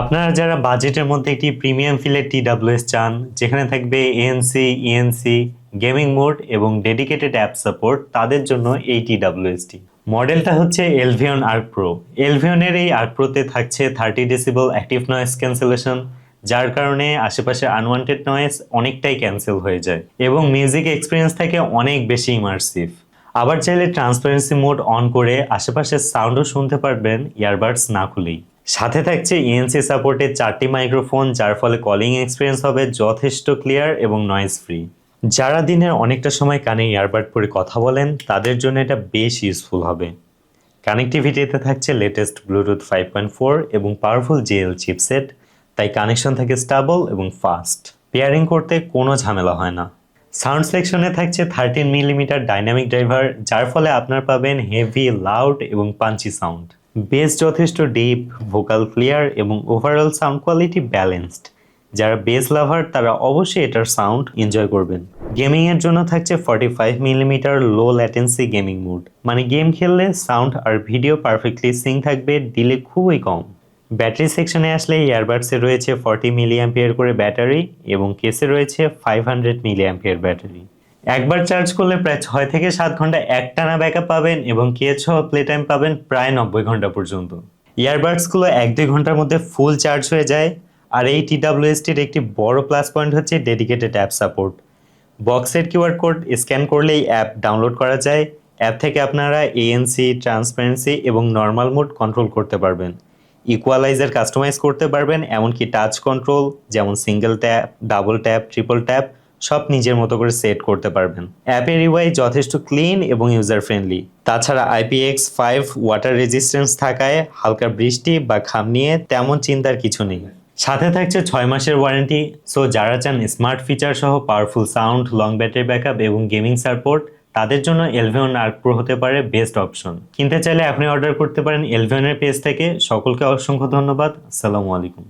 আপনারা যারা বাজেটের মধ্যে একটি প্রিমিয়াম ফিলের TWS চান, যেখানে থাকবে ANC, ENC, গেমিং মোড এবং ডেডিকেটেড অ্যাপ সাপোর্ট, তাদের জন্য এই TWSটি। মডেলটা হচ্ছে এলভিয়ন আর্ক প্রো। এলভিয়নের এই আর্ক প্রোতে থাকছে 30 ডেসিবল অ্যাক্টিভ নয়েজ ক্যান্সেলেশন, যার কারণে আশেপাশে আনওয়ান্টেড নয়েজ অনেকটাই ক্যান্সেল হয়ে যায় এবং মিউজিক এক্সপিরিয়েন্স থাকে অনেক বেশি ইমার্সিভ। আবার চাইলে ট্রান্সপারেন্সি মোড অন করে আশেপাশের সাউন্ডও শুনতে পারবেন ইয়ারবাডস না খুলেই। সাথে থাকছে ইএনসি সাপোর্টের 4টি মাইক্রোফোন, যার ফলে কলিং এক্সপিরিয়েন্স হবে যথেষ্ট ক্লিয়ার এবং নয়েজ ফ্রি। যারা দিনের অনেকটা সময় কানে ইয়ারবাড পরে কথা বলেন, তাদের জন্য এটা বেশ ইউজফুল হবে। কানেক্টিভিটিতে থাকছে লেটেস্ট ব্লুটুথ 5.4 এবং পাওয়ারফুল জেএল চিপসেট, তাই কানেকশন থাকে স্টেবল এবং ফাস্ট। পেয়ারিং করতে কোনো ঝামেলা হয় না। সাউন্ড সেকশনে থাকছে 13 মিলিমিটার ডাইনামিক ড্রাইভার, যার ফলে আপনার পাবেন হেভি, লাউড এবং পাঞ্চি সাউন্ড। বেস যথেষ্ট ডিপ, ভোকাল ক্লিয়ার এবং ওভারঅল সাউন্ড কোয়ালিটি ব্যালেন্সড। যারা বেস লাভার তারা অবশ্যই এটার সাউন্ড এনজয় করবেন। গেমিংয়ের জন্য থাকছে 45 মিলিমিটার লো ল্যাটেন্সি গেমিং মোড, মানে গেম খেললে সাউন্ড আর ভিডিও পারফেক্টলি সিঙ্ক থাকবে, ডিলে খুবই কম। ব্যাটারি সেকশনে আসলে ইয়ারবাডসে রয়েছে 40 মিলিঅ্যাম্পিয়ার করে ব্যাটারি এবং কেসে রয়েছে 500 মিলিঅ্যাম্পিয়ার ব্যাটারি। একবার চার্জ করলে প্রায় 6 থেকে 7 ঘন্টা একটানা ব্যাকআপ পাবেন এবং কেস সহ প্লে টাইম পাবেন প্রায় 90 ঘন্টা পর্যন্ত। ইয়ারবাডসগুলো 1-2 ঘন্টার মধ্যে ফুল চার্জ হয়ে যায়। আর এই TWSটির একটি বড় প্লাস পয়েন্ট হচ্ছে ডেডিকেটেড অ্যাপ সাপোর্ট। বক্সের কিউআর কোড স্ক্যান করলেই অ্যাপ ডাউনলোড করা যায়। অ্যাপ থেকে আপনারা ANC, ট্রান্সপারেন্সি এবং নর্মাল মোড কন্ট্রোল করতে পারবেন। ইকুয়ালাইজার কাস্টমাইজ করতে পারবেন, এমনকি টাচ কন্ট্রোল যেমন single tap, double tap, triple tap সব নিজের মতো করে সেট করতে পারবেন। অ্যাপের ইউআই যথেষ্ট ক্লিন এবং ইউজার ফ্রেন্ডলি। তাছাড়া IPX5 ওয়াটার রেজিস্ট্যান্স থাকায় হালকা বৃষ্টি বা ঘাম নিয়ে তেমন চিন্তার কিছু নেই। সাথে থাকছে 6 মাসের ওয়ারেন্টি। সো যারা চান স্মার্ট ফিচার সহ powerful sound, long battery backup এবং গেমিং সাপোর্ট, তাদের জন্য এলভিয়ন আর্ক প্রো হতে পারে বেস্ট অপশন। কিনতে চাইলে আপনি অর্ডার করতে পারেন এলভিয়নের পেজ থেকে। সকলকে অসংখ্য ধন্যবাদ। আসসালামু আলাইকুম।